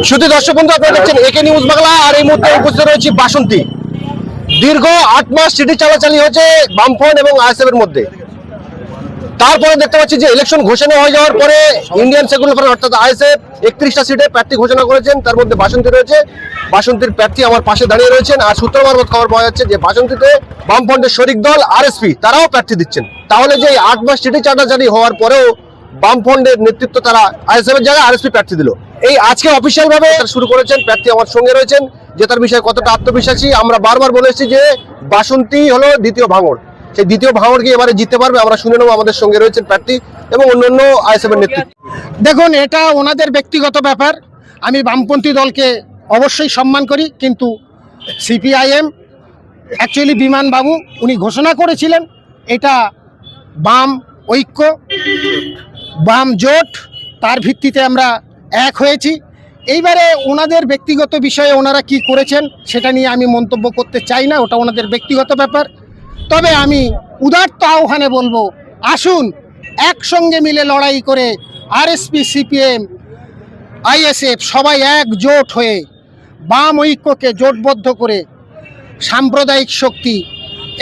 শুধু দর্শক বন্ধু, আপনারা দেখছেন একে নিউজ বাংলা। আর এই মুহূর্তে উপস্থিত রয়েছে বাসন্তী। দীর্ঘ 8 মাস সিটি চালাচালি হয়েছে বামফ্রন্ট এবং আইএসএফ এর মধ্যে। তারপরে দেখতে পাচ্ছি যে ইলেকশন ঘোষণা হয়ে যাওয়ার পরে ইন্ডিয়ান সেকুলার ফ্রন্ট অর্থাৎ আইএসএফ 31টা সিটে প্রার্থী ঘোষণা করেছেন। তার মধ্যে বাসন্তী রয়েছে। বাসন্তীর প্রার্থী আমার পাশে দাঁড়িয়ে রয়েছেন। আর সূত্র মারফত খবর পাওয়া যাচ্ছে যে বাসন্তীতে বামফ্রন্টের শরিক দল আরএসপি তারাও প্রার্থী দিচ্ছেন। তাহলে যে 8 মাস সিটি চালাচালি হওয়ার পরেও বামফ্রন্টের নেতৃত্ব তারা আইএসএফ এর জায়গায় আরএসপি প্রার্থী দিল। এই আজকে অফিসিয়াল ভাবে শুরু করেছেন। প্রার্থী আমার সঙ্গে রয়েছেন, যে তার বিষয়ে কতটা আত্মবিশ্বাসী। আমরা বারবার বলে এসেছি যে বাসন্তী হলো দ্বিতীয় ভাঙড়, সেই দ্বিতীয় ভাঙড়কে এবারে জিততে পারবে। আমরা শুনে নেবো আমাদের সঙ্গে রয়েছেন প্রার্থী এবং অন্যান্য আইএসএফ এর নেতৃত্ব। দেখুন, এটা ওনাদের ব্যক্তিগত ব্যাপার। আমি বামপন্থী দলকে অবশ্যই সম্মান করি, কিন্তু সিপিআইএম অ্যাকচুয়ালি বিমান বাবু উনি ঘোষণা করেছিলেন এটা বাম ঐক্য, বাম জোট, তার ভিত্তিতে আমরা এক হয়েছি। এইবারে ওনাদের ব্যক্তিগত বিষয়ে ওনারা কি করেছেন সেটা নিয়ে আমি মন্তব্য করতে চাই না, ওটা ওনাদের ব্যক্তিগত ব্যাপার। তবে আমি উদাত্ত আহ্বানে বলবো, আসুন একসঙ্গে মিলে লড়াই করে আরএসপি, সিপিএম, আইএসএফ সবাই একজোট হয়ে বাম ঐক্যকে জোটবদ্ধ করে সাম্প্রদায়িক শক্তি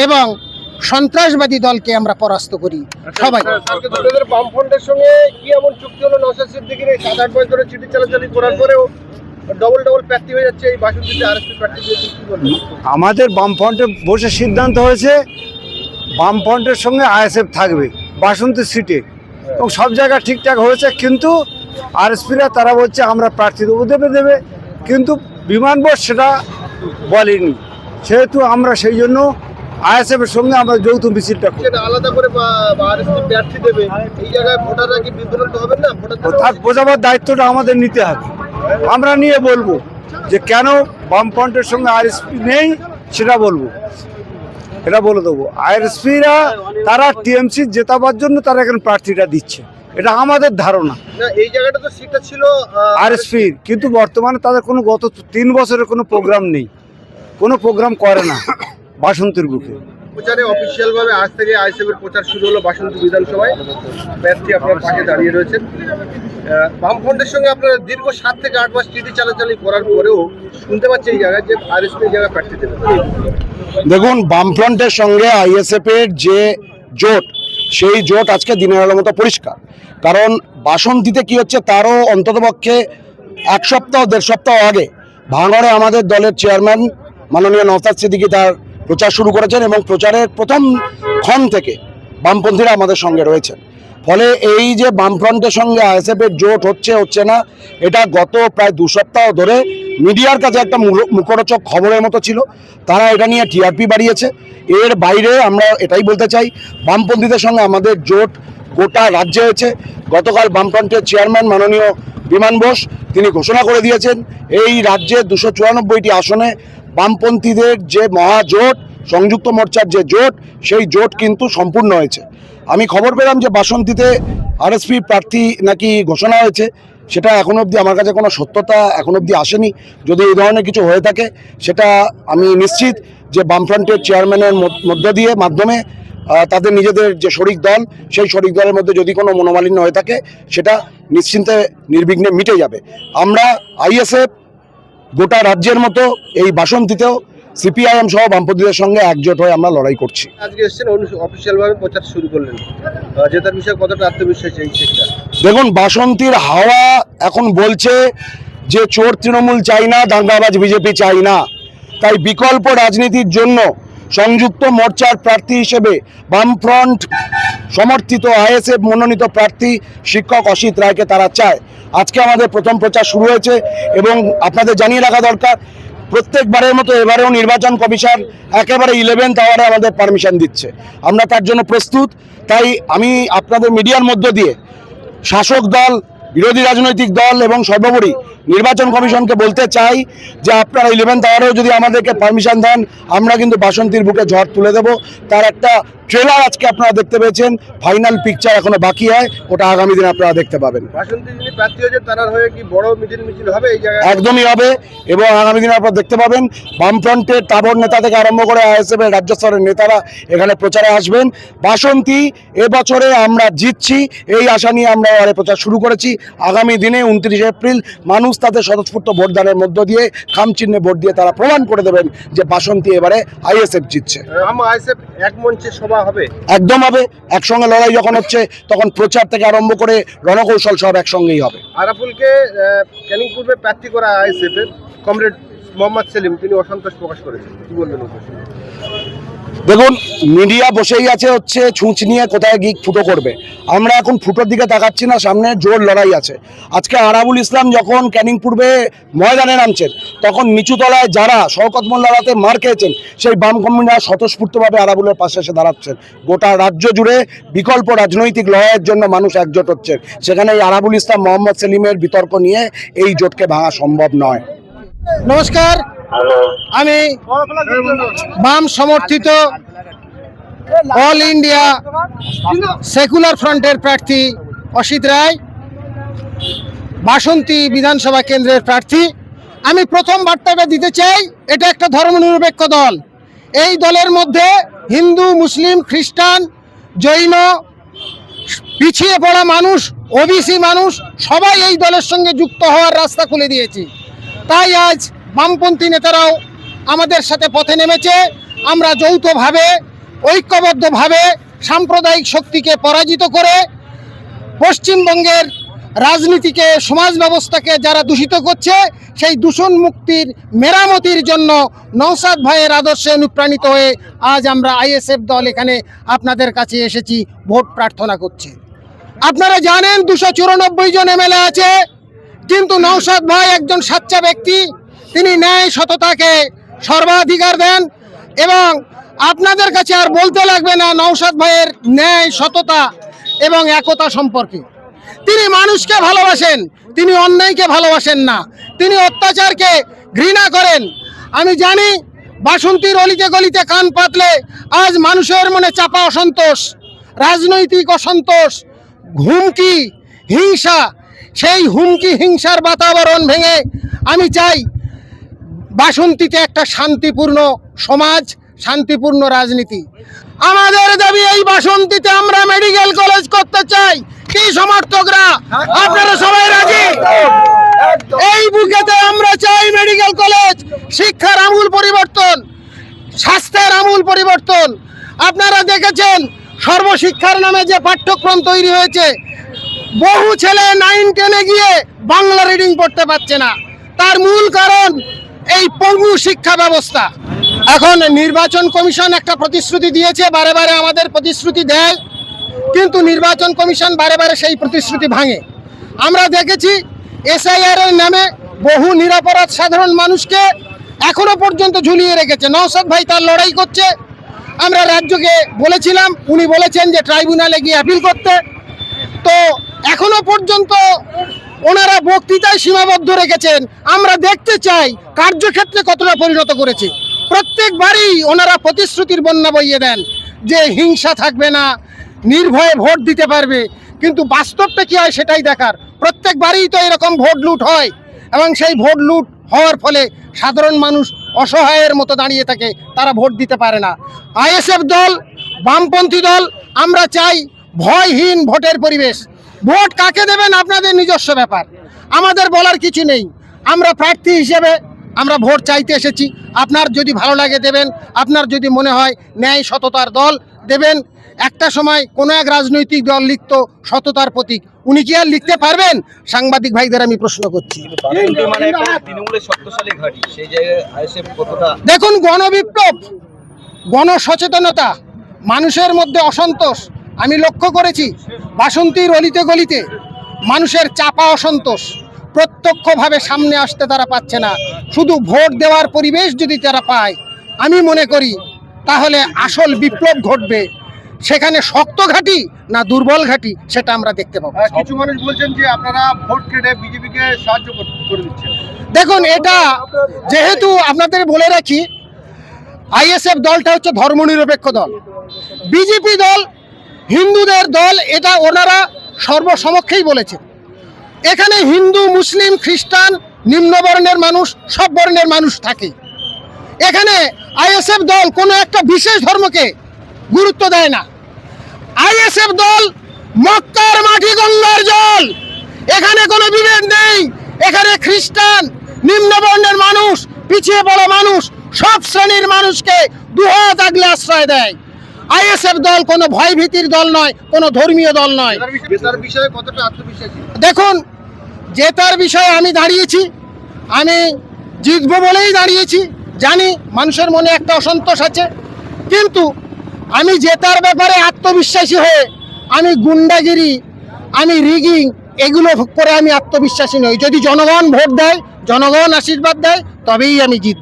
এবং সন্ত্রাসবাদী দলকে আমরা পরাস্ত করি সবাই। বামফ্রন্টের সঙ্গে কি এমন চুক্তি হলো নওশাদ সিদ্দিকীর 7-8 বছর ধরে সিটি চালাচালি করার পরেও ডবল প্রার্থী হয়ে যাচ্ছে এই বাসন্তীতে আরএসপি প্রার্থী দিয়ে? কি বলবেন? আমাদের বামফ্রন্টে বসে সিদ্ধান্ত হয়েছে বামফ্রন্টের সঙ্গে আইএসএফ থাকবে বাসন্তী সিটে, এবং সব জায়গা ঠিকঠাক হয়েছে। কিন্তু আরএসপিরা তারা বলছে আমরা প্রার্থী দেবে, কিন্তু বিমান বোর্ড সেটা বলেনি। সেহেতু আমরা সেই জন্য আইএসএফ এর সঙ্গে আমরা যৌথ মিছিলটা করি। আলাদা করে আরএসপি প্রার্থী দেবে, এই জায়গায় ভোটাররা কি বিভ্রান্ত হবেন না? তার বোঝাবার দায়িত্বটা আমাদের নিতে হবে। আমরা নিয়ে বলবো যে কেন বামফ্রন্টের সঙ্গে আরএসপি নেই, সেটা বলবো, এটা বলে দেবো। আরএসপিরা তারা টিএমসি জেতাবার জন্য তারা এখন প্রার্থীটা দিচ্ছে, এটা আমাদের ধারণা। এই জায়গাটা তো সিটটা ছিল আরএসপির, কিন্তু বর্তমানে তাদের কোনো গত 3 বছরের কোনো প্রোগ্রাম নেই, কোনো প্রোগ্রাম করে না বাসন্তীর বুকে। প্রচারে অফিসিয়াল ভাবে আজ থেকে আইএসএফ এর প্রচার শুরু হলো বাসন্তী বিধানসভায়। প্রার্থী আপনার পাশে দাঁড়িয়ে রয়েছেন। বামফ্রন্টের সঙ্গে আপনারা দীর্ঘ 7 থেকে 8 মাস সিটি চালাচালি করার পরেও শুনতে পাচ্ছি এই জায়গায় যে আরএসপি এই জায়গায় প্রার্থী দেবে। দেখুন, বামফ্রন্টের সঙ্গে আইএসএফ এর যে জোট, সেই জোট আজকে দিনের আলোর মতো পরিষ্কার। কারণ বাসন্তীতে কি হচ্ছে তারও অন্ততপক্ষে 1 সপ্তাহ 1.5 সপ্তাহ আগে ভাঙড়ে আমাদের দলের চেয়ারম্যান মাননীয় নওশাদ সিদ্দিকী তার প্রচার শুরু করেছেন, এবং প্রচারের প্রথম ক্ষণ থেকে বামপন্থীরা আমাদের সঙ্গে রয়েছেন। ফলে এই যে বামফ্রন্টের সঙ্গে আইএসএফ এর জোট হচ্ছে না, এটা গত প্রায় 2 সপ্তাহ ধরে মিডিয়ার কাছে একটা মুখরোচক খবরের মতো ছিল। তারা এটা নিয়ে টিআরপি বাড়িয়েছে। এর বাইরে আমরা এটাই বলতে চাই, বামপন্থীদের সঙ্গে আমাদের জোট গোটা রাজ্যে হয়েছে। গতকাল বামফ্রন্টের চেয়ারম্যান মাননীয় বিমান বোস তিনি ঘোষণা করে দিয়েছেন এই রাজ্যে 294টি আসনে বামপন্থীদের যে মহাজোট, সংযুক্ত মোর্চার যে জোট, সেই জোট কিন্তু সম্পূর্ণ হয়েছে। আমি খবর পেলাম যে বাসন্তীতে আরএসপি প্রার্থী নাকি ঘোষণা হয়েছে, সেটা এখনো অবধি আমার কাছে কোনো সত্যতা এখনো অবধি আসেনি। যদি এই ধরনের কিছু হয়ে থাকে, সেটা আমি নিশ্চিত যে বামফ্রন্টের চেয়ারম্যানের মাধ্যমে তাদের নিজেদের যে শরিক দল, সেই শরিক দলের মধ্যে যদি কোনো মনোমালিন্য হয়ে থাকে, সেটা নিশ্চিন্তে নির্বিঘ্নে মিটে যাবে। আমরা আইএসএফ গোটা রাজ্যের মতো এই বাসন্তীতেও সিপিআইএম সহ বামপন্থীদের সঙ্গে একজোট হয়ে আমরা লড়াই করছি। আজকে এসেছেন অফিসিয়াল ভাবে প্রচার শুরু করলেন, জেতার বিষয়ে কতটা আত্মবিশ্বাস এই সেক্টর? দেখুন, বাসন্তীর হাওয়া এখন বলছে যে চোর তৃণমূল চাই না, দাঙ্গাবাজ বিজেপি চাই না। তাই বিকল্প রাজনীতির জন্য সংযুক্ত মোর্চার প্রার্থী হিসেবে বামফ্রন্ট সমর্থিত আইএসএফ মনোনীত প্রার্থী শিক্ষক অসিত রায়কে তারা চায়। আজকে আমাদের প্রথম প্রচার শুরু হয়েছে, এবং আপনাদের জানিয়ে রাখা দরকার, প্রত্যেকবারের মতো এবারেও নির্বাচন কমিশন একেবারে 11th আওয়ারে আমাদের পারমিশন দিচ্ছে। আমরা তার জন্য প্রস্তুত। তাই আমি আপনাদের মিডিয়ার মধ্য দিয়ে শাসক দল, বিরোধী রাজনৈতিক দল এবং সর্বোপরি নির্বাচন কমিশনকে বলতে চাই যে আপনারা 11th আওয়ারেও যদি আমাদেরকে পারমিশন দেন, আমরা কিন্তু বাসন্তীর বুকে ঝড় তুলে দেব। তার একটা ট্রেলার আজকে আপনারা দেখতে পেয়েছেন, ফাইনাল পিকচার এখনো বাকি হয়, ওটা আগামী দিনে আপনারা দেখতে পাবেন। বাসন্তী যিনি প্রার্থী হয়েছে তার হয়ে কি বড় মিছিল হবে এই জায়গায়? একদমই হবে, এবং আগামী দিনে আপনারা দেখতে পাবেন বামফ্রন্টের তাবড় নেতা থেকে আরম্ভ করে আইএসএফ এর রাজ্য স্তরের নেতারা এখানে প্রচারে আসবেন। বাসন্তী এবছরে আমরা জিতছি, এই আশা নিয়ে আমরা প্রচার শুরু করেছি। আগামী দিনে 29 এপ্রিল মানুষ মানুষ তাদের স্বতঃস্ফূর্ত ভোটদানের মধ্য দিয়ে খামচিহ্নে ভোট দিয়ে তারা প্রমাণ করে দেবেন যে বাসন্তী এবারে আইএসএফ জিতছে। আইএসএফ এক মঞ্চে সভা হবে, একদম হবে। একসঙ্গে লড়াই যখন হচ্ছে তখন প্রচার থেকে আরম্ভ করে রণকৌশল সব একসঙ্গেই হবে। আরাফুলকে ক্যানিং পূর্বে প্রার্থী করা আইএসএফ এর কমরেড মোহাম্মদ সেলিম তিনি অসন্তোষ প্রকাশ করেছেন, কি বলবেন? দেখুন, মিডিয়া বসেই আছে হচ্ছে ছুঁচ নিয়ে কোথায় গিয়ে ফুটো করবে। আমরা এখন ফুটোর দিকে তাকাচ্ছি না, সামনে জোর লড়াই আছে। আজকে আরাবুল ইসলাম যখন ক্যানিং পূর্বে ময়দানে নামছেন তখন নিচুতলায় যারা শওকত মোল্লার হাতে মার খেয়েছেন সেই বাম কর্মীরা স্বতঃস্ফূর্তভাবে আরাবুলের পাশে এসে দাঁড়াচ্ছেন। গোটা রাজ্য জুড়ে বিকল্প রাজনৈতিক লড়াইয়ের জন্য মানুষ একজোট হচ্ছেন। সেখানে এই আরাবুল ইসলাম মোহাম্মদ সেলিমের বিতর্ক নিয়ে এই জোটকে ভাঙা সম্ভব নয়। নমস্কার, আমি বাম সমর্থিত অল ইন্ডিয়া সেকুলার ফ্রন্টের প্রার্থী অসিত রায়, বাসন্তী বিধানসভা কেন্দ্রের প্রার্থী। আমি প্রথম বার্তাটা দিতে চাই, এটা একটা ধর্মনিরপেক্ষ দল। এই দলের মধ্যে হিন্দু, মুসলিম, খ্রিস্টান, জৈন, পিছিয়ে পড়া মানুষ, ওবিসি মানুষ সবাই এই দলের সঙ্গে যুক্ত হওয়ার রাস্তা খুলে দিয়েছি। তাই আজ বামপন্থী নেতারাও আমাদের সাথে পথে নেমেছে। আমরা যৌথভাবে, ঐক্যবদ্ধভাবে সাম্প্রদায়িক শক্তিকে পরাজিত করে পশ্চিমবঙ্গের রাজনীতিকে, সমাজ ব্যবস্থাকে যারা দূষিত করছে সেই দূষণ মুক্তির মেরামতির জন্য নওশাদ ভাইয়ের আদর্শে অনুপ্রাণিত হয়ে আজ আমরা আইএসএফ দল এখানে আপনাদের কাছে এসেছি ভোট প্রার্থনা করছি। আপনারা জানেন 294 জন এমএলএ আছে, কিন্তু নওশাদ ভাই একজন সাচ্চা ব্যক্তি। তিনি ন্যায় সততাকে সর্বাধিকার দেন এবং আপনাদের কাছে আর বলতে লাগবে না নওশাদ ভাইয়ের ন্যায়, সততা এবং একতা সম্পর্কে। তিনি মানুষকে ভালোবাসেন, তিনি অন্যায়কে ভালোবাসেন না, তিনি অত্যাচারকে ঘৃণা করেন। আমি জানি বাসন্তীর অলিতে গলিতে কান পাতলে আজ মানুষের মনে চাপা অসন্তোষ, রাজনৈতিক অসন্তোষ, হুমকি, হিংসা। সেই হুমকি হিংসার বাতাবরণ ভেঙে আমি চাই বাসন্তীতে একটা শান্তিপূর্ণ সমাজ, শান্তিপূর্ণ রাজনীতি। আমাদের দাবি এই বাসন্তীতে আমরা মেডিকেল কলেজ করতে চাই। কি সমর্থকরা আপনারা সবাই রাজি? এই বুকেতে আমরা চাই মেডিকেল কলেজ। শিক্ষার আমূল পরিবর্তন, স্বাস্থ্যের আমূল পরিবর্তন। আপনারা দেখেছেন সর্বশিক্ষার নামে যে পাঠ্যক্রম তৈরি হয়েছে, বহু ছেলে 9-10-এ গিয়ে বাংলা রিডিং পড়তে পারছে না। তার মূল কারণ এই পঙ্গু শিক্ষা ব্যবস্থা। এখন নির্বাচন কমিশন একটা প্রতিশ্রুতি দিয়েছে, বারে বারে আমাদের প্রতিশ্রুতি দেয়, কিন্তু নির্বাচন কমিশন বারে বারে সেই প্রতিশ্রুতি ভাঙে। আমরা দেখেছি এসআইআর এর নামে বহু নিরপরাধ সাধারণ মানুষকে এখনো পর্যন্ত ঝুলিয়ে রেখেছে। নওশাদ ভাই তার লড়াই করছে। আমরা রাজ্যকে বলেছিলাম, উনি বলেছেন যে ট্রাইব্যুনালে গিয়ে আপিল করতে। তো এখনো পর্যন্ত ওনারা বক্তৃতায় সীমাবদ্ধ রেখেছেন। আমরা দেখতে চাই কার্যক্ষেত্রে কতটা পরিণত করেছে। প্রত্যেকবারই ওনারা প্রতিশ্রুতির বন্যা বইয়ে দেন যে হিংসা থাকবে না, নির্ভয়ে ভোট দিতে পারবে, কিন্তু বাস্তবটা কি হয় সেটাই দেখার। প্রত্যেকবারই তো এরকম ভোট লুট হয় এবং সেই ভোট লুট হওয়ার ফলে সাধারণ মানুষ অসহায়ের মতো দাঁড়িয়ে থাকে, তারা ভোট দিতে পারে না। আইএসএফ দল, বামপন্থী দল, আমরা চাই ভয়হীন ভোটের পরিবেশ। ভোট কাকে দেবেন আপনাদের নিজস্ব ব্যাপার, আমাদের বলার কিছু নেই। আমরা প্রার্থী হিসেবে আমরা ভোট চাইতে এসেছি। আপনার যদি ভালো লাগে দেবেন, আপনার যদি মনে হয় ন্যায় সততার দল দেবেন। একটা সময় কোনো এক রাজনৈতিক দল লিখত সততার প্রতীক, উনি কি আর লিখতে পারবেন? সাংবাদিক ভাইদের আমি প্রশ্ন করছি। দেখুন, গণবিপ্লব, গণসচেতনতা, মানুষের মধ্যে অসন্তোষ আমি লক্ষ্য করেছি। বাসন্তীর অলিতে গলিতে মানুষের চাপা অসন্তোষ প্রত্যক্ষভাবে সামনে আসতে তারা পাচ্ছে না। শুধু ভোট দেওয়ার পরিবেশ যদি তারা পায়, আমি মনে করি তাহলে আসল বিপ্লব ঘটবে। সেখানে শক্ত ঘাঁটি না দুর্বল ঘাঁটি সেটা আমরা দেখতে পাবো। কিছু মানুষ বলছেন যে আপনারা ভোট কেটে বিজেপিকে সাহায্য করে দিচ্ছেন। দেখুন, এটা যেহেতু আপনাদের বলে রাখি, আইএসএফ দলটা হচ্ছে ধর্মনিরপেক্ষ দল, বিজেপি দল হিন্দুদের দল, এটা ওনারা সর্বসমক্ষেই বলেছে। এখানে হিন্দু, মুসলিম, খ্রিস্টান, নিম্নবর্ণের মানুষ, সব বর্ণের মানুষ থাকে। এখানে আইএসএফ দল কোনো একটা বিশেষ ধর্মকে গুরুত্ব দেয় না। আইএসএফ দল মক্কার মাটি গঙ্গার জল, এখানে কোনো বিভেদ নেই। এখানে খ্রিস্টান, নিম্নবর্ণের মানুষ, পিছিয়ে পড়া মানুষ, সব শ্রেণীর মানুষকে দুহাত আগলে আশ্রয় দেয়। আইএসএফ দল কোনো ভয়ভীতির দল নয়, কোনো ধর্মীয় দল নয়। জেতার বিষয়ে কতটা আত্মবিশ্বাসী? দেখুন, জেতার বিষয়ে আমি দাঁড়িয়েছি, আমি জিতবো বলেই দাঁড়িয়েছি। জানি মানুষের মনে একটা অসন্তোষ আছে, কিন্তু আমি জেতার ব্যাপারে আত্মবিশ্বাসী হয়ে আমি গুন্ডাগিরি, আমি রিগিং এগুলো করে আমি আত্মবিশ্বাসী নই। যদি জনগণ ভোট দেয়, জনগণ আশীর্বাদ দেয়, তবেই আমি জিতব।